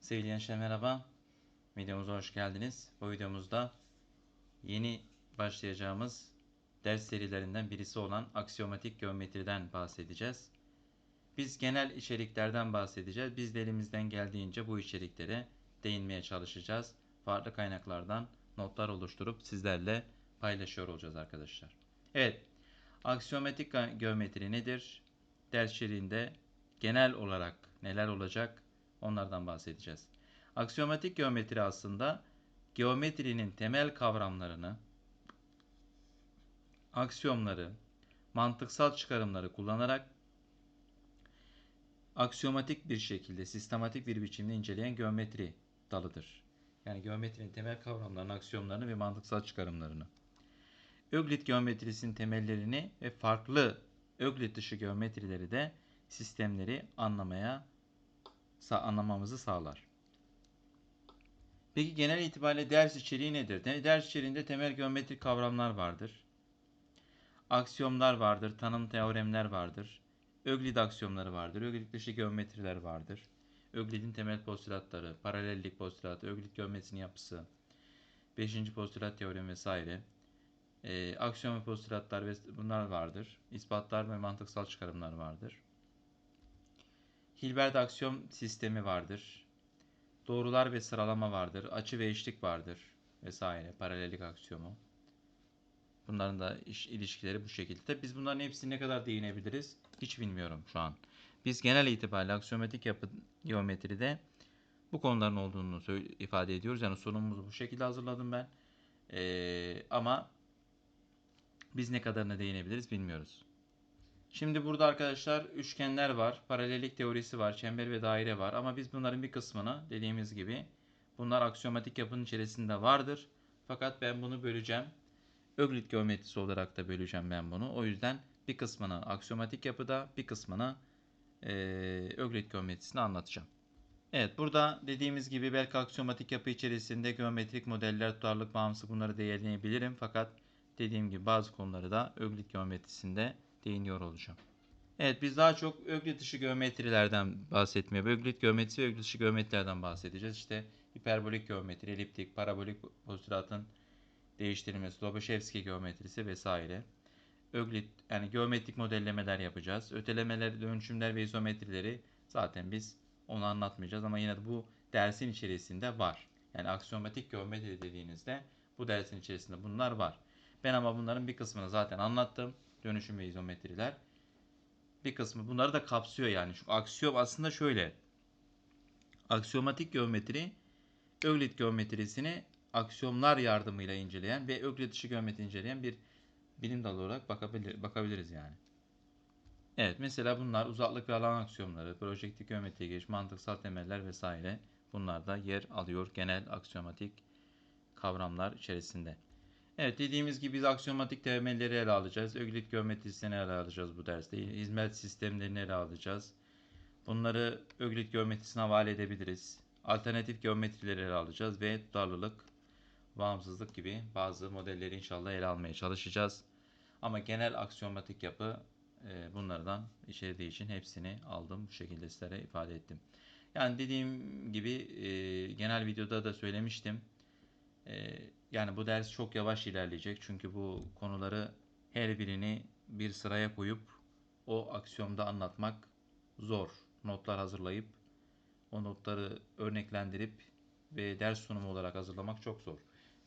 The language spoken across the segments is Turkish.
Sevgili gençler merhaba. Videomuza hoş geldiniz. Bu videomuzda yeni başlayacağımız ders serilerinden birisi olan aksiyomatik geometriden bahsedeceğiz. Biz genel içeriklerden bahsedeceğiz. Biz de elimizden geldiğince bu içeriklere değinmeye çalışacağız. Farklı kaynaklardan notlar oluşturup sizlerle paylaşıyor olacağız arkadaşlar. Evet, aksiyomatik geometri nedir? Ders içeriğinde genel olarak neler olacak onlardan bahsedeceğiz. Aksiyomatik geometri aslında geometrinin temel kavramlarını, aksiyomları, mantıksal çıkarımları kullanarak aksiyomatik bir şekilde, sistematik bir biçimde inceleyen geometri dalıdır. Yani geometrinin temel kavramlarını, aksiyomlarını ve mantıksal çıkarımlarını. Öklit geometrisinin temellerini ve farklı öklit dışı geometrileri de sistemleri anlamamızı sağlar. Peki genel itibariyle ders içeriği nedir? Ders içeriğinde temel geometrik kavramlar vardır. Aksiyomlar vardır, tanım teoremler vardır. Öklid aksiyomları vardır, öklid dışı geometriler vardır. Öklid'in temel postülatları, paralellik postülatı, öklid geometrisinin yapısı, 5. postülat teoremi vesaire. Aksiyom ve postülatlar ve bunlar vardır. İspatlar ve mantıksal çıkarımlar vardır. Hilbert aksiyom sistemi vardır. Doğrular ve sıralama vardır. Açı ve eşlik vardır vesaire. Paralellik aksiyomu. Bunların da ilişkileri bu şekilde. Tabii biz bunların hepsine ne kadar değinebiliriz hiç bilmiyorum şu an. Biz genel itibariyle aksiyometrik yapı geometride bu konuların olduğunu ifade ediyoruz. Yani sunumumuzu bu şekilde hazırladım ben. Ama biz ne kadarına değinebiliriz bilmiyoruz. Şimdi burada arkadaşlar üçgenler var, paralellik teorisi var, çember ve daire var. Ama biz bunların bir kısmını dediğimiz gibi bunlar aksiyomatik yapının içerisinde vardır. Fakat ben bunu böleceğim. Öklit geometrisi olarak da böleceğim ben bunu. O yüzden bir kısmını aksiyomatik yapıda, bir kısmını Öklit geometrisini anlatacağım. Evet, burada dediğimiz gibi belki aksiyomatik yapı içerisinde geometrik modeller, tutarlılık, bağımsızlık bunları değerleyebilirim. Fakat dediğim gibi bazı konuları da Öklit geometrisinde değiniyor olacağım. Evet, biz daha çok öklit dışı geometrilerden bahsetmeye, öklit geometrisi ve öklit dışı geometrilerden bahsedeceğiz. İşte hiperbolik geometri, eliptik, parabolik postülatın değiştirilmesi, Lobachevski geometrisi vesaire. Öklit yani geometrik modellemeler yapacağız. Ötelemeler, dönüşümler ve izometrileri zaten biz onu anlatmayacağız ama yine de bu dersin içerisinde var. Yani aksiyomatik geometri dediğinizde bu dersin içerisinde bunlar var. Ben ama bunların bir kısmını zaten anlattım. Dönüşüm ve izometriler. Bir kısmı bunları da kapsıyor yani. Şu aksiyom aslında şöyle. Aksiyomatik geometri Öklit geometrisini aksiyomlar yardımıyla inceleyen ve Öklit dışı geometri inceleyen bir bilim dalı olarak bakabiliriz yani. Evet, mesela bunlar uzaklık ve alan aksiyomları, projektif geometriye giriş, mantıksal temeller vesaire bunlar da yer alıyor genel aksiyomatik kavramlar içerisinde. Evet, dediğimiz gibi biz aksiyomatik temelleri ele alacağız. Öklit geometrisini ele alacağız bu derste. Hizmet sistemlerini ele alacağız. Bunları Öklit geometrisine havale edebiliriz. Alternatif geometrileri ele alacağız ve tutarlılık, bağımsızlık gibi bazı modelleri inşallah ele almaya çalışacağız. Ama genel aksiyomatik yapı bunlardan içerdiği için hepsini aldım. Bu şekilde sizlere ifade ettim. Yani dediğim gibi genel videoda da söylemiştim. Yani bu ders çok yavaş ilerleyecek. Çünkü bu konuları her birini bir sıraya koyup o aksiyomda anlatmak zor. Notlar hazırlayıp o notları örneklendirip ve ders sunumu olarak hazırlamak çok zor.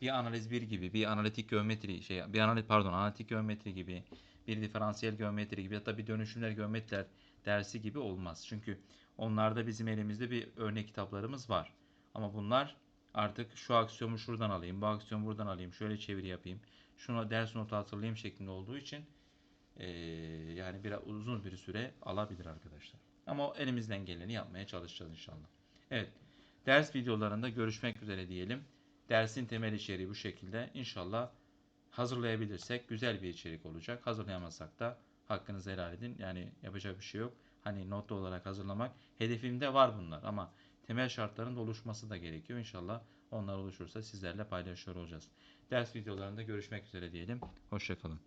Bir analiz bir gibi, bir analitik geometri analitik geometri gibi, bir diferansiyel geometri gibi ya da bir dönüşümler geometriler dersi gibi olmaz. Çünkü onlarda bizim elimizde bir örnek kitaplarımız var. Ama bunlar artık şu aksiyomu şuradan alayım, bu aksiyomu buradan alayım, şöyle çeviri yapayım, şuna ders notu hatırlayayım şeklinde olduğu için yani biraz uzun bir süre alabilir arkadaşlar. Ama elimizden geleni yapmaya çalışacağız inşallah. Evet, ders videolarında görüşmek üzere diyelim. Dersin temel içeriği bu şekilde. İnşallah hazırlayabilirsek güzel bir içerik olacak. Hazırlayamazsak da hakkınızı helal edin. Yani yapacak bir şey yok. Hani notlu olarak hazırlamak. Hedefimde var bunlar ama temel şartların da oluşması da gerekiyor. İnşallah onlar oluşursa sizlerle paylaşıyor olacağız. Ders videolarında görüşmek üzere diyelim. Hoşçakalın.